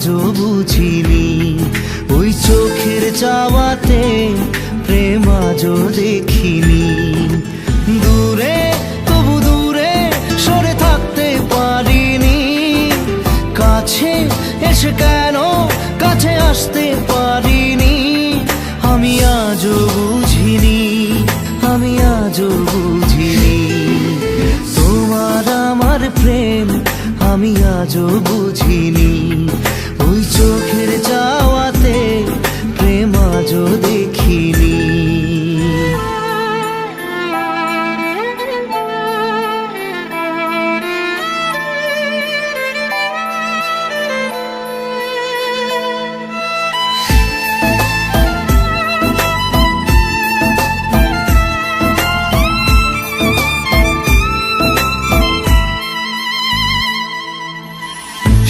আজও বুঝিনি। ওই চোখের চাওয়াতে প্রেম আজও দেখিনি। দূরে তবু দূরে সরে থাকতে পারিনি। কাছে এসে কেন কাছে আসতে পারিনি। আমি আজও বুঝিনি, আমি আজও বুঝিনি। তোমার আমার প্রেম আমি আজও বুঝিনি। ওই চোখের চাওয়াতে প্রেম আজও দেখিনি।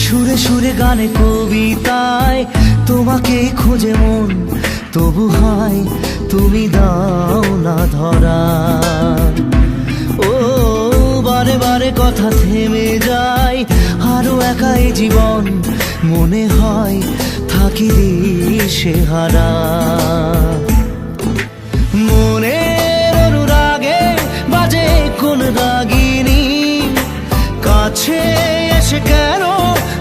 সুরে সুরে গানে কবিতায় তোমাকে খোঁজে মন, তবু হায় তুমি দাও না ধরা। ও বারে বারে কথা থেমে যায়, আরো একাই জীবন মনে হয় থাকি দিশে হারা। মনের অনুরাগে বাজে কোন রাগিনী। কাছে এসে কেন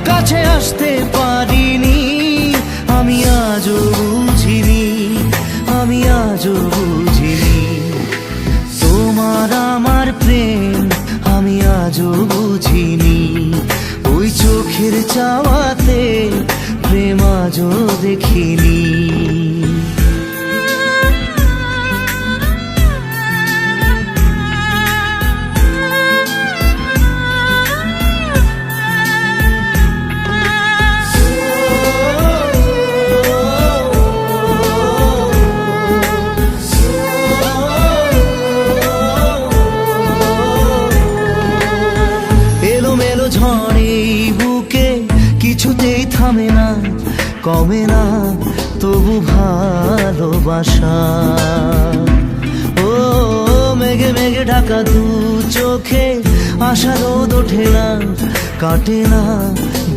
কাছে আসতে পারিনি। আমি আজও বুঝিনি, আমি আজও বুঝিনি। তোমার আমার প্রেম আমি আজও বুঝিনি। ওই চোখের চাওয়াতে প্রেম আজও দেখিনি। ঝড়ে বুকে কিছুতেই থামে না, কমে না তবু ভালোবাসা। ও মেঘে মেঘে ঢাকা দু চোখে আশা রোদ ওঠে না, কাটে না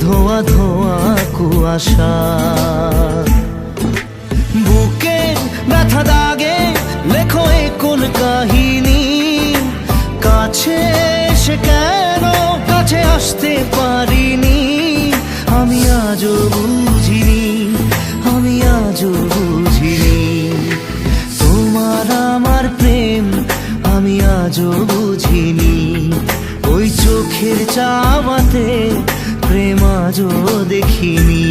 ধোয়া ধোয়া কুয়াশা। বুকে ব্যথা দাগে লেখো এ কোন কাহিনী। কাছে এসে কেন কাছে আসতে পারিনি। আমি আজও বুঝিনি, আমি আজও বুঝিনি। তোমার আমার প্রেম আমি আজও বুঝিনি। ওই চোখের চাওয়াতে প্রেম আজও দেখিনি।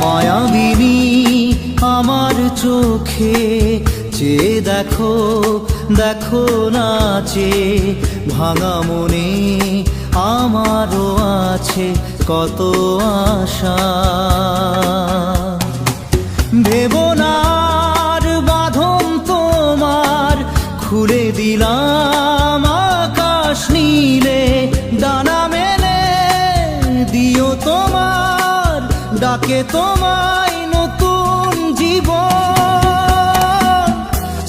মায়াবিনী আমার চোখে চেয়ে দেখো, দেখো নাচে ভাঙা মনে আমারও আছে কত আশা। ভেবনার বাঁধন তোমার খুলে দিলাম আকাশ নীলে। ডানা মেলে দিও তোমার ডাকে তোমায় নতুন জীবন।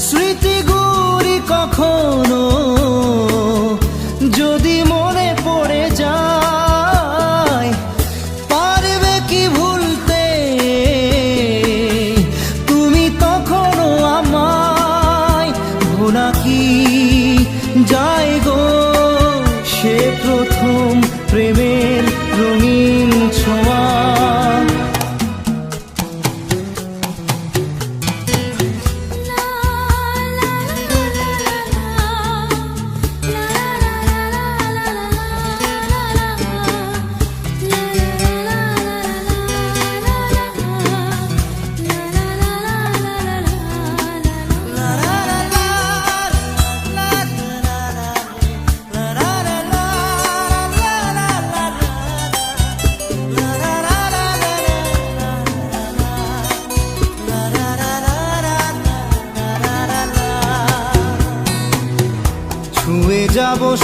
স্মৃতিগুলি কখনো যদি মনে পড়ে যায়, পারবে কি ভুলতে তুমি তখনও আমায়। ভোলা কি যায় গো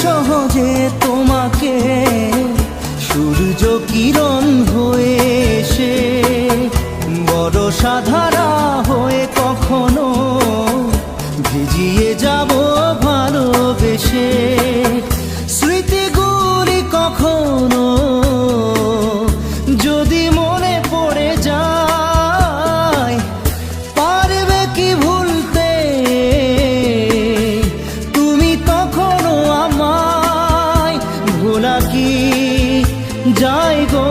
সহজে তোমাকে সূর্য কিরণ হয়ে এসে বর্ষা ধারা হয়ে কখনো ভিজিয়ে যাব ভালোবেসে। স্মৃতিগুলি কখনো যদি মনে পড়ে যায়, পারবে কি ভুলতে তুমি তখনো আমায়? ভোলা কি যায় গো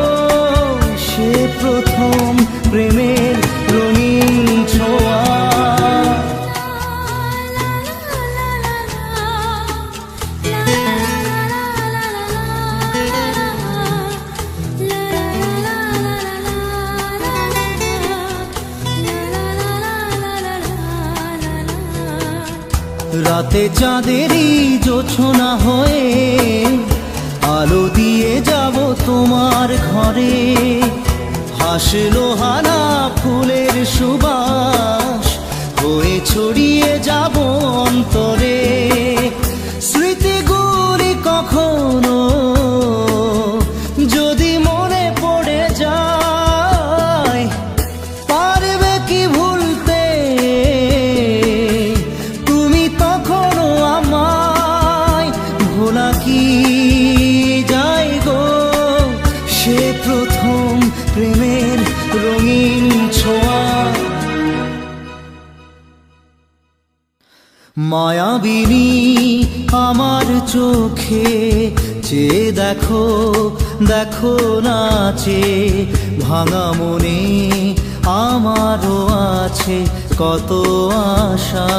সে প্রথম প্রেমের রঙিন ছোঁয়া? রাতে চাঁদেরই জোছনা হয়ে আলো দিয়ে যাব তোমার ঘরে। হাসলো হানা ফুলের সুবাস হয়ে ছড়িয়ে যাব অন্তরে। স্মৃতিগুলি কখনো যদি মনে পড়ে যায়, পারবে কি ভুলতে তুমি তখনো আমায়? ভোলা কি যায় গো সে প্রথম প্রেমের রঙিন ছোঁয়া? মায়াবিনী আমার চোখে চেয়ে দেখো, দেখো নাচে ভাঙা মনে আমারও আছে কত আশা।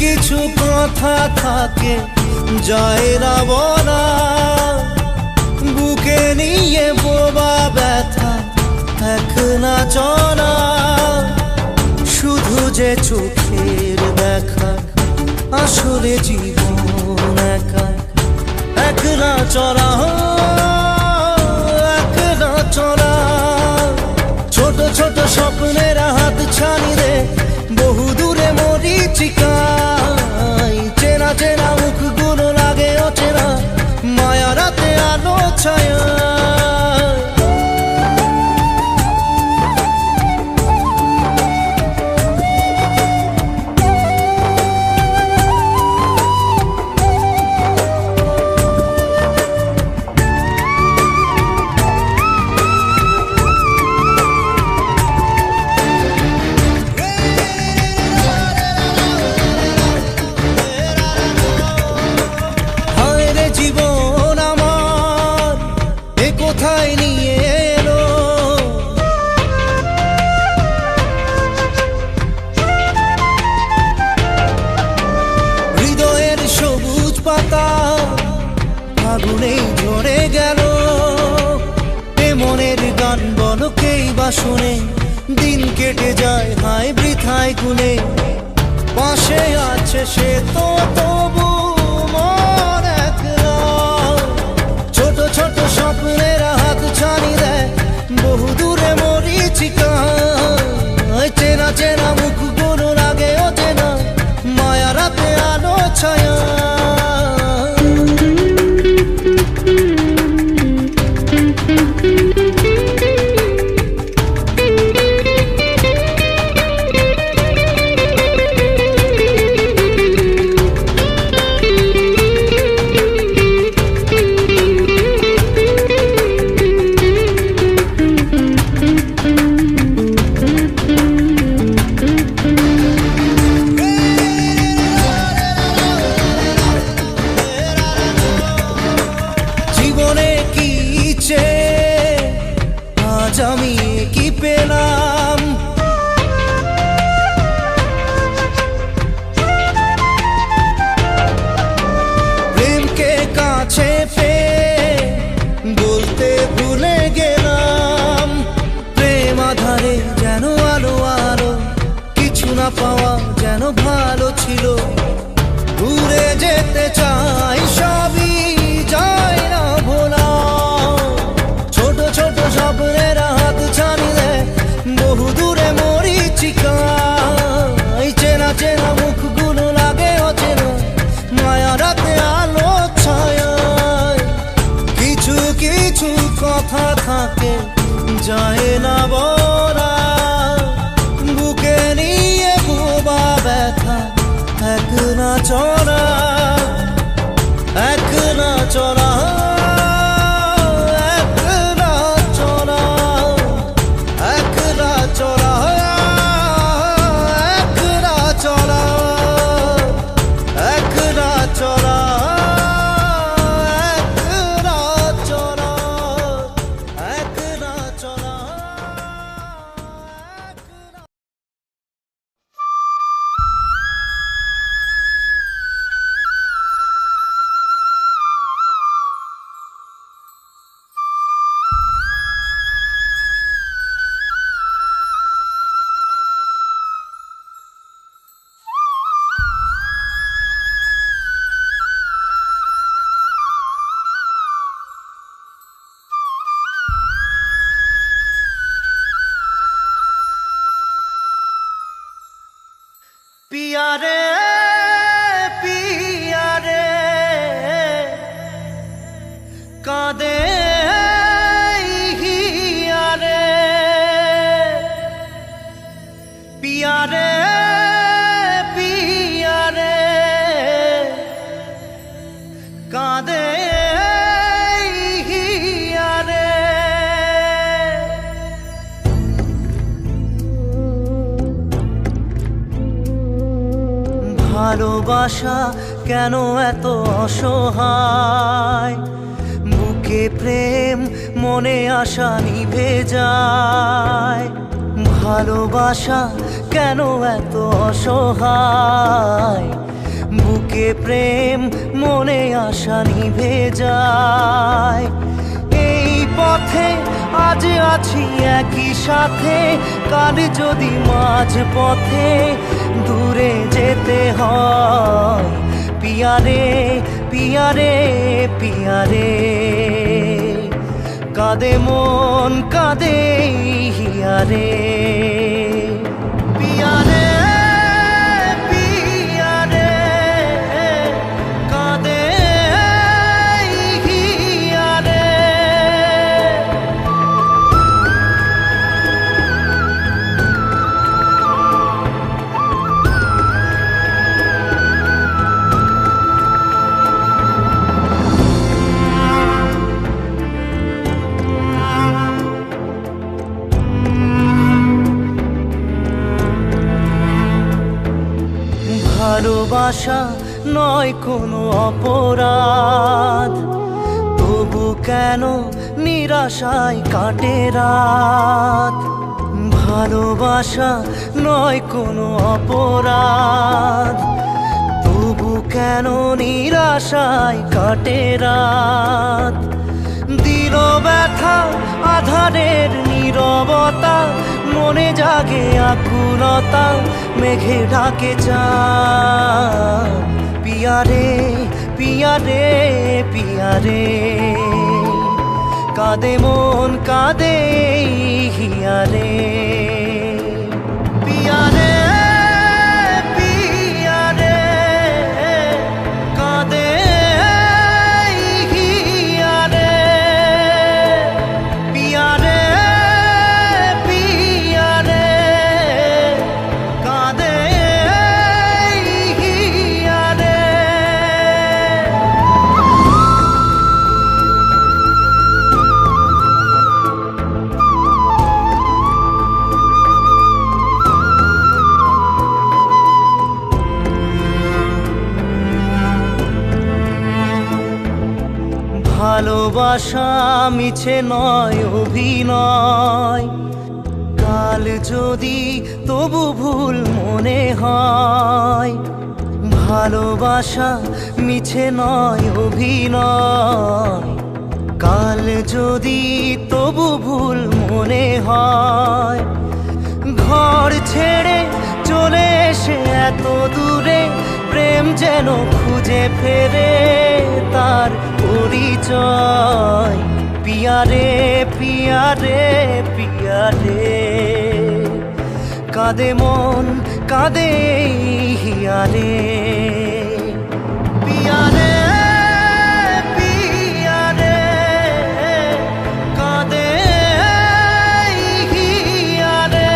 কিছু কথা থাকে যায় না বলা, বুকে নিয়ে বোবা ব্যথা এক না চলা। শুধু যে চোখের দেখা আসলে জীবন একা এক না চলা, এক না চলা। ছোট ছোট স্বপ্নের হাত ছানি রে বহু দূরে মরিচিকায়। চেনা চেনা মুখগুলো লাগে অচেনা মায়া রাতে আলো ছায়া। আগুনেই ঝরে গেল এ মনের গান, বলো কেই বা শুনে। দিন কেটে যায় হায় বৃথায় গুনে, পাশে আছে সে তো তবু যেতে চাই সবই যায় না ভোলা। ছোট ছোট স্বপ্নের হাত ছানিলে বহু দূরে মরীচিকা। চেনা চেনা মুখগুলো লাগে অচেনা মায়া রাতে আলো ছায়ায়। কিছু কিছু কথা থাকে যায় না বলা, বুকে নিয়ে বোবা ব্যথা একলা চলা, একলা চলা, একলা চলা, একলা চলা, একলা চলা, একলা চলা, একলা চলা, একলা চলা। पिया रे पिया रे कादे हिया रे, पिया रे पिया रे कादे हिया रे। ভালোবাসা কেন এত অসহায়, বুকে প্রেম মনে আশা নিভে যায়। ভালোবাসা কেন এত অসহায়, বুকে প্রেম মনে আশা নিভে যায়। এই পথে আজ আছি একই সাথে, কাল যদি মাঝ পথে দূরে যেতে হয়। পিয়া রে পিয়া রে পিয়া রে কাঁদে মন কাঁদে হিয়া রে। পিয়া রে পিয়া রে কাঁদে হিয়া রে। ভালোবাসা নয় কোনো অপরাধ, তবু কেন নিরাশায় কাটে রাত। ভালোবাসা নয় কোনো অপরাধ, তবু কেন নিরাশায় কাটে রাত। দিল ব্যথা আধারের নীরবতা, মনে জাগে আকুলতা, মেঘে ঢাকে চাঁদ। পিয়া রে পিয়া রে পিয়া রে কাঁদে মন কাঁদে হিয়া রে। পিয়া রে পিয়া রে কাঁদে হিয়া রে। পিয়া রে পিয়া রে কাঁদে হিয়া রে। ভালোবাসা মিছে নয় অভিনয়, কাল যদি তবু ভুল মনে হয়। ভালোবাসা মিছে নয় অভিনয়, কাল যদি তবু ভুল মনে হয়। ঘর ছেড়ে চলে এসে এত দূরে প্রেম যেন খুঁজে ফেরে তার পরিচয়। পিয়ারে পিয়ারে পিয়ারে, কাঁদে মন কাঁদে হিয়ারে। পিয়ারে পিয়ারে, কাঁদে হিয়ারে।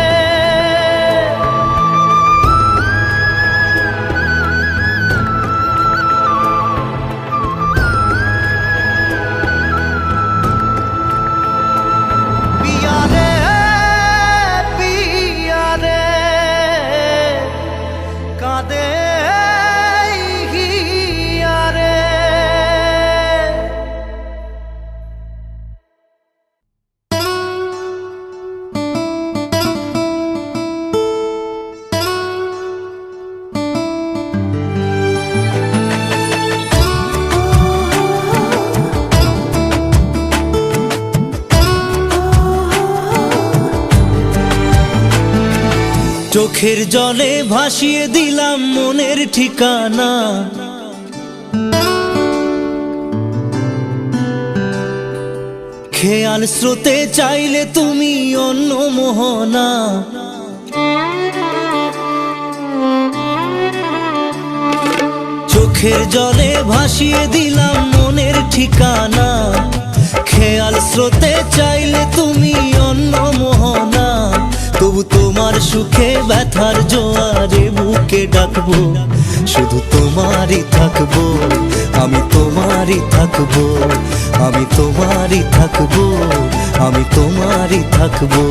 পিয়ারে পিয়ারে, কাঁদে হিয়ারে। চোখের জলে ভাসিয়ে দিলাম মনের ঠিকানা। খেয়াল স্রোতে চাইলে তুমি অন্য মোহনা। চোখের জলে ভাসিয়ে দিলাম মনের ঠিকানা। খেয়াল স্রোতে চাইলে তুমি অন্য মোহনা। তবু তোমার সুখে ব্যথার জোয়ারে বুকে ডাকবো, শুধু তোমারই থাকবো, আমি তোমারই থাকবো, আমি তোমারই থাকবো, আমি তোমারই থাকবো।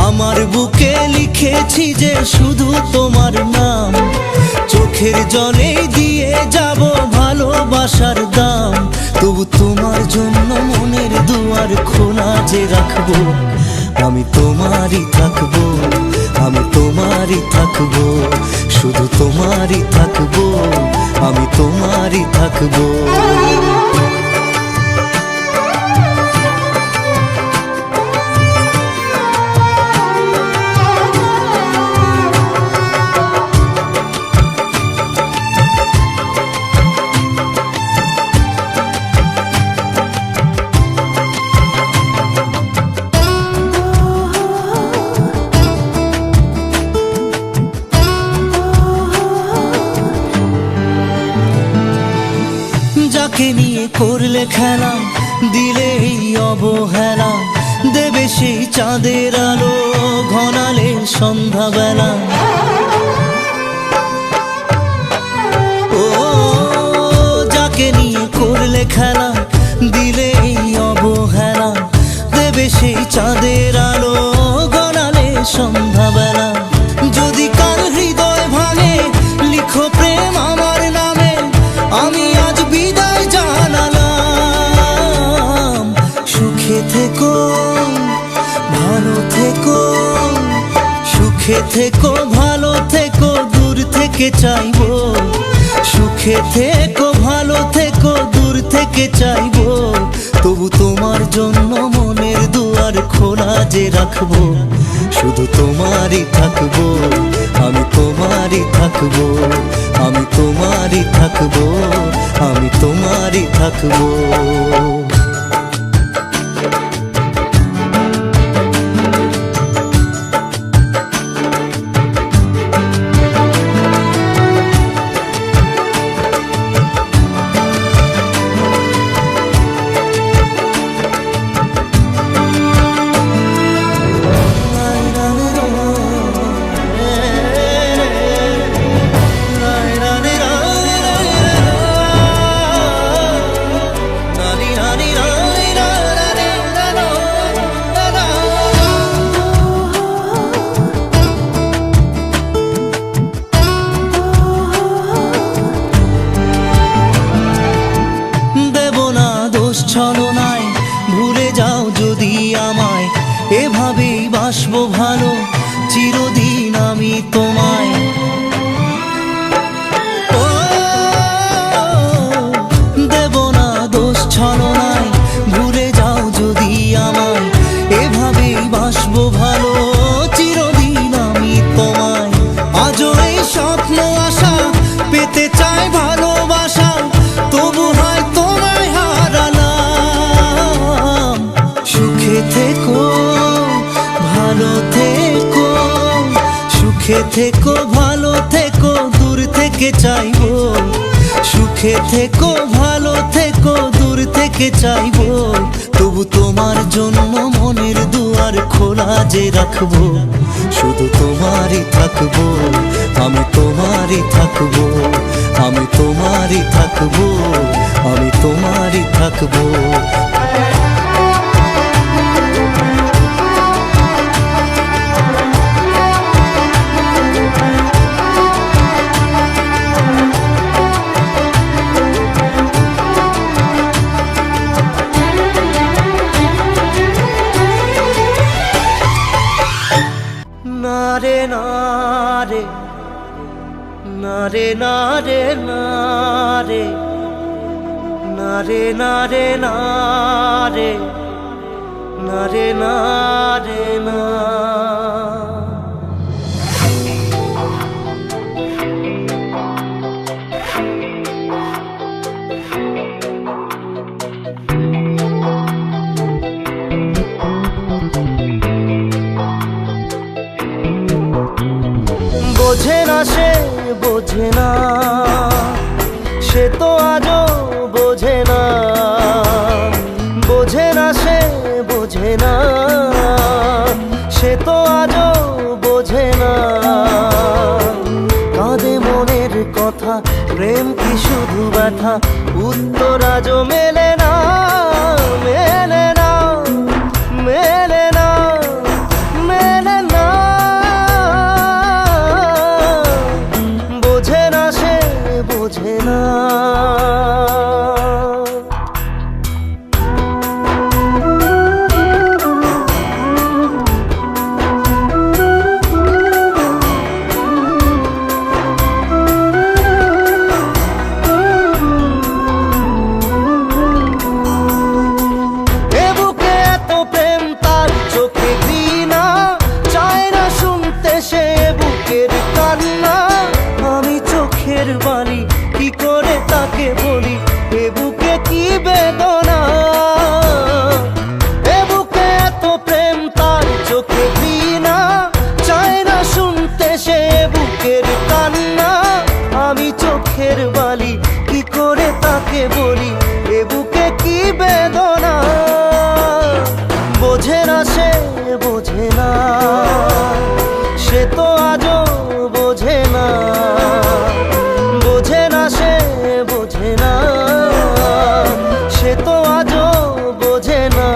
আমার বুকে লিখেছি যে শুধু তোমার নাম, চোখের জলে দিয়ে যাব ভালোবাসার দাম। তবু তোমার জন্য মনের দুয়ার খোলা যে রাখবো, আমি তোমারই থাকবো, আমি তোমারই থাকবো, শুধু তোমারই থাকবো, আমি তোমারই থাকবো। যাকে নিয়ে করলে খেলা, দিলে এই অবহেলা, দেবে সেই চাঁদের আলো ঘনালে সন্ধ্যাবেলা। ও যাকে নিয়ে করলে খেলা, দিলে এই অবহেলা, দেবে সেই চাঁদের আলো ঘনালে সন্ধ্যাবেলা। যদি কার হৃদয় ভাঙে লিখো প্রেম আমার নামে, আমি আজ বিদায় জানালাম। সুখে থেকো ভালো থেকো, সুখে থেকো ভালো থেকো, দূর থেকে চাইবো। সুখে থেকো ভালো থেকো, দূর থেকে চাইবো। তবু তোমার জন্য মনের দুয়ার খোলা যে রাখবো, শুধু তোমারই থাকবো, আমি তোমারই থাকবো, আমি তোমারই থাকবো, আমি তোমারই থাকবো। ছলনায় ভুলে যাও যদি আমায়, এভাবেই বাসবো ভালো চিরদিন আমি তোমায়। ও দেব না দোষ ছলনায়, ভুলে যাও যদি আমায়, এভাবেই বাসবো ভালো চিরদিন আমি তোমায়। আজও এই স্বপ্ন আশা পেতে থেকো, ভালো থেকো, সুখে থেকো, ভালো থেকো, দূর থেকে চাইবো। সুখে থেকো, ভালো থেকো, দূর থেকে চাইবো। তবু তোমার জন্য মনের দুয়ার খোলা যে রাখবো। শুধু তোমারই থাকবো, আমি তোমারই থাকবো, আমি তোমারই থাকবো, আমি তোমারই থাকবো। নারে নারে নারে নারে নারে নারে নারে নারে নারে নারে না। বোঝে না সে, বোঝে না সে, তো আজও বোঝে না। বোঝে না সে, বোঝে না সে, তো আজও বোঝে না। কাঁদে মনের কথা, প্রেম কি শুধু ব্যথা, উত্তর আজও মেলে না, মেলে না, মেলে না, মেলে না। বোঝে না সে, বোঝে না। বালি কি করে তাকে বলি, এ বুকে কি বেদনা। এ বুকে এত প্রেম, তার চোখে ঘৃণা, চায় না শুনতে সে বুকের কান্না। আমি চোখের বালি কি করে তাকে বলি, এ বুকে কি বেদনা। বোঝে না সে, বোঝে না সে, তো আজও বোঝে না। বোঝে না সে, বোঝে না সে, তো আজও বোঝে না।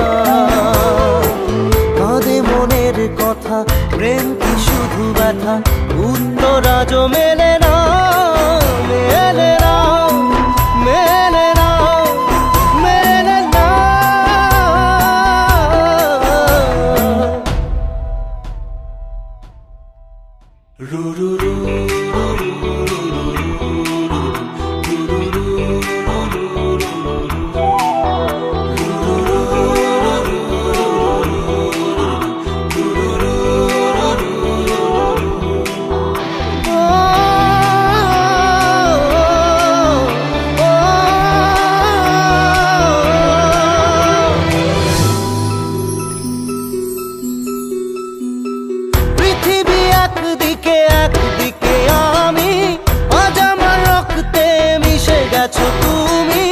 কাঁদে মনের কথা, প্রেম কি শুধু ব্যথা, উত্তর আজও মেলে না, মেলে না, মেলে না, মেলে না। রু রু রু একদিকে একদিকে আমি, আজ আমার রক্তে মিশে গেছো তুমি।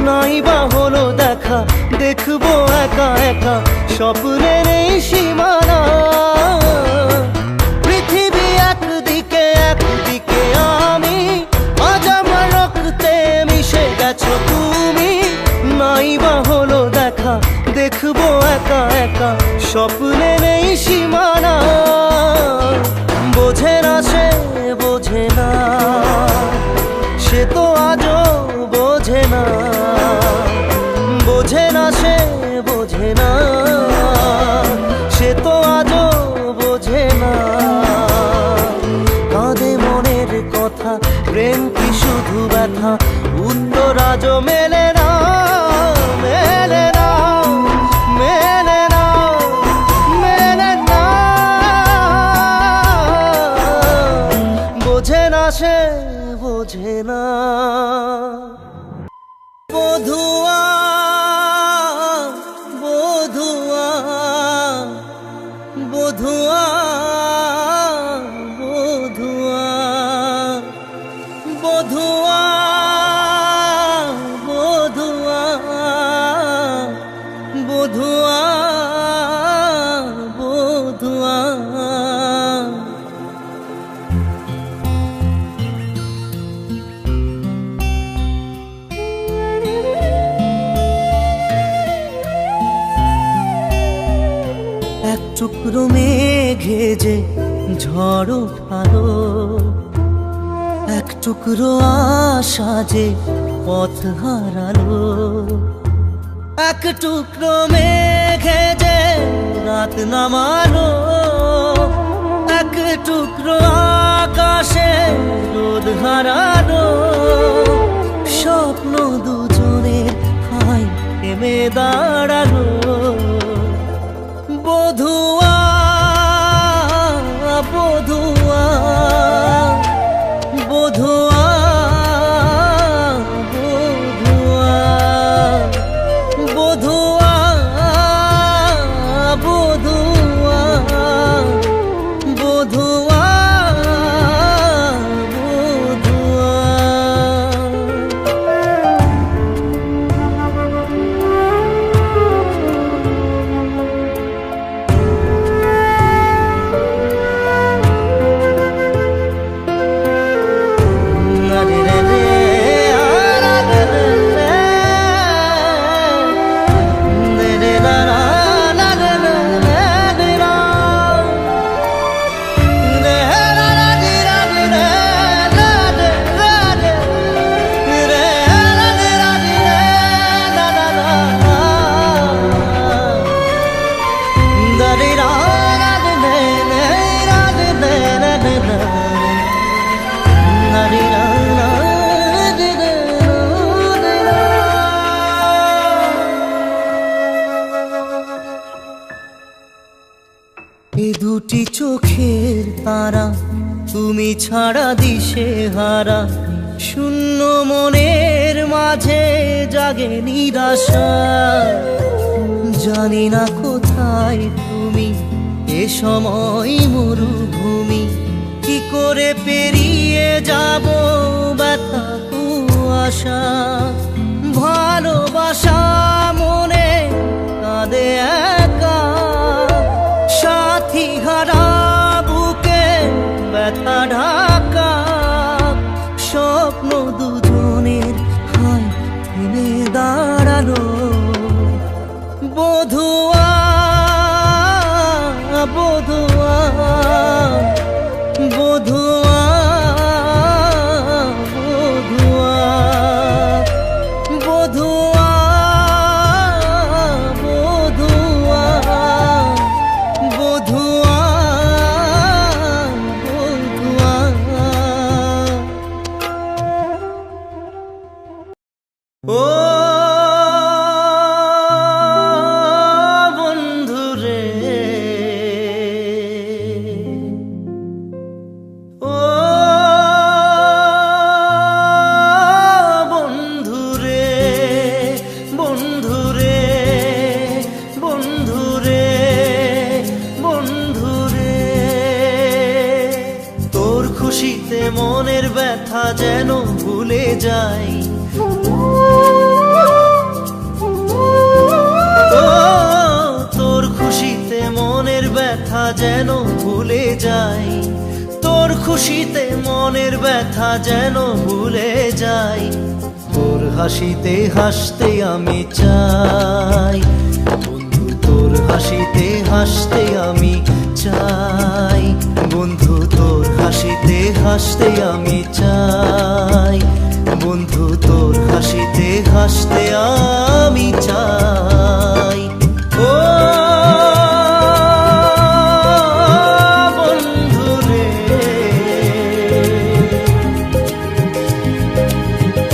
নাই বা হলো দেখা, দেখবো একা একা স্বপ্নের এই সীমানা। পৃথিবী একদিকে একদিকে আমি, আজ আমার রক্তে মিশে গেছো তুমি। নাই বা হলো দেখা, দেখবো একা একা স্বপ্নের এই সীমানা। বোঝে না সে, বোঝে না সে, তো আজও বোঝে না। বোঝে না সে, বোঝে না সে, তো আজও বোঝে না। কাঁদে মনের কথা, প্রেম কি শুধু ব্যথা, উত্তর আজও মেলে না, মেলে না, মেলে না, মেলে না। বোঝে না সে, বোঝে না। বধুয়া, বধুয়া। বধুয়া বধুয়া বধুয়া বধুয়া বধুয়া বধুয়া। এক টুকরো মেঘে যে ঝড় উঠালো, এক টুকরো আশা যে পথ হারালো, এক টুকরো মেঘে যে রাত নামালো, এক টুকরো আকাশে রোদ হারালো। স্বপ্ন দুজনের হাই থেমে দাঁড়ালো। বধুয়া বধুয়া বধুয়া বধুয়া বধুয়া বধুয়া বধুয়া এ দুটি চোখের তারা তুমি ছাড়া দিশে হারা, শূন্য মনের মাঝে জাগে নিরাশা। জানি না কোথায় তুমি, এ সময় মরুভূমি, কি করে পেরিয়ে যাব ব্যথা কুয়াশা। ভালোবাসা মনে কাঁদে একা, সাথী হারা বুকে ব্যথা ঢাকা। স্বপ্ন দুজনের হাই থেমে দাঁড়ালো। বধুয়া বধুয়া বধুয়া বধুয়া বধুয়া বধুয়া বধুয়া বধুয়া। ও বন্ধুরে, ও বন্ধুরে, বন্ধুরে, বন্ধুরে, বন্ধুরে। তোর খুশিতে মনের ব্যথা যেন ভুলে যাই, তোর খুশিতে মনের ব্যথা যেন ভুলে যাই, তোর খুশিতে মনের ব্যথা যেন ভুলে যাই। তোর হাসিতে হাসতে আমি চাই বন্ধু, তোর হাসিতে হাসতে আমি চাই বন্ধু, তোর হাসিতে হাসতে আমি চাই বন্ধু, তোর হাসিতে হাসতে আমি চাই। ও বন্ধুরে,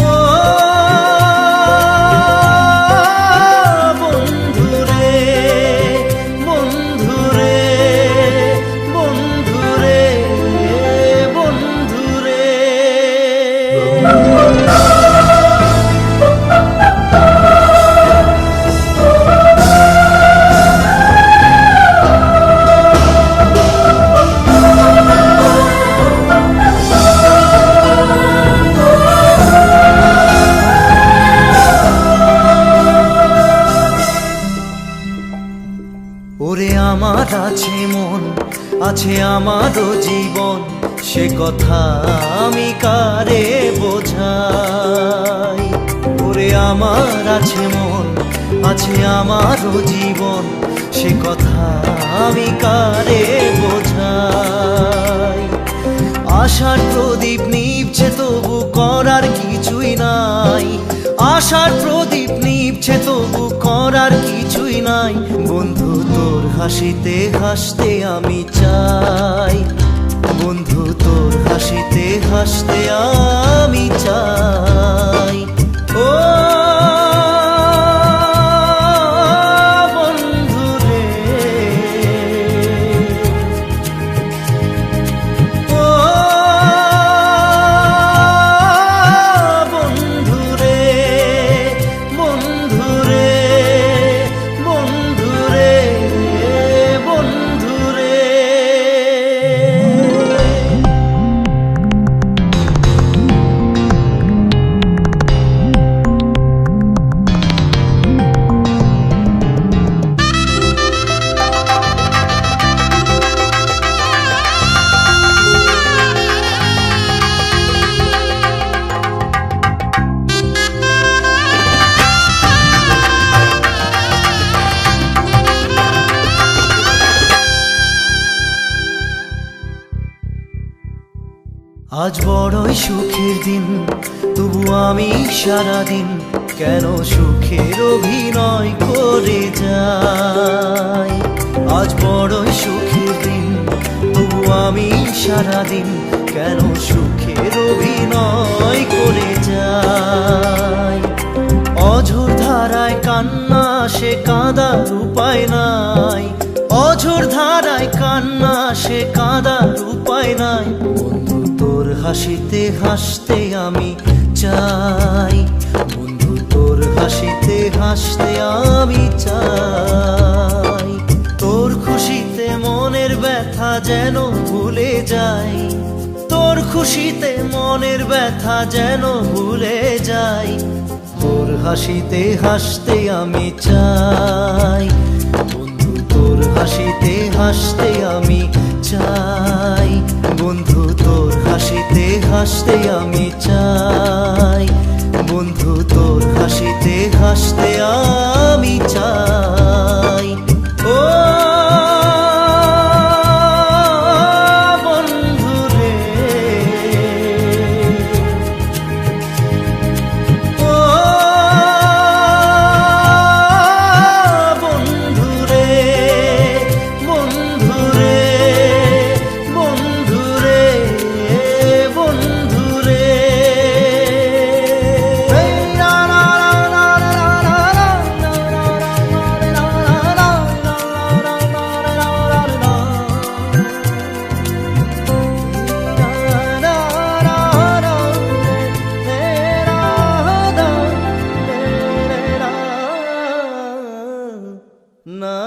ও বন্ধুরে, বন্ধুরে, বন্ধুরে, বন্ধুরে। Oh আমার আছে মন, আছে আমারও জীবন, সে কথা আমি কারে বোঝাই। ওরে আমার আছে মন, আছে আমারও জীবন, সে কথা আমি কারে বোঝাই। আশার প্রদীপ নিভছে তবু করার কিছুই নাই, আশার প্রদীপ নিভছে তবু করার কিছুই নাই। বন্ধু তোর হাসিতে হাসতে আমি চাই, বন্ধু তোর হাসিতে হাসতে আমি চাই। ও বন্ধু রে, ও বন্ধু রে, বন্ধু রে, বন্ধু রে, বন্ধু রে। আজ বড়ই সুখের দিন, তবু আমি সারাদিন কেন সুখের অভিনয় করে যাই। আজ বড়ই সুখের দিন, তবু আমি সারাদিন কেন সুখের অভিনয় করে যাই। অঝোর ধারায় কান্না সে কাঁদার উপায় নাই, অঝোর ধারায় কান্না সে কাঁদার উপায় নাই। বন্ধু তোর হাসিতে হাসতে আমি চাই, বন্ধু তোর হাসিতে হাসতে আমি চাই। তোর খুশিতে মনের ব্যথা যেন ভুলে যাই, তোর খুশিতে মনের ব্যথা যেন ভুলে যাই। তোর হাসিতে হাসতে আমি চাই, বন্ধু তোর হাসিতে হাসতে আমি চাই, বন্ধু তোর হাসিতে হাসতে আমি চাই, বন্ধু তোর হাসিতে হাসতে আমি চাই। ও বন্ধু রে, ও বন্ধু রে, বন্ধু রে, বন্ধু রে, বন্ধু রে। না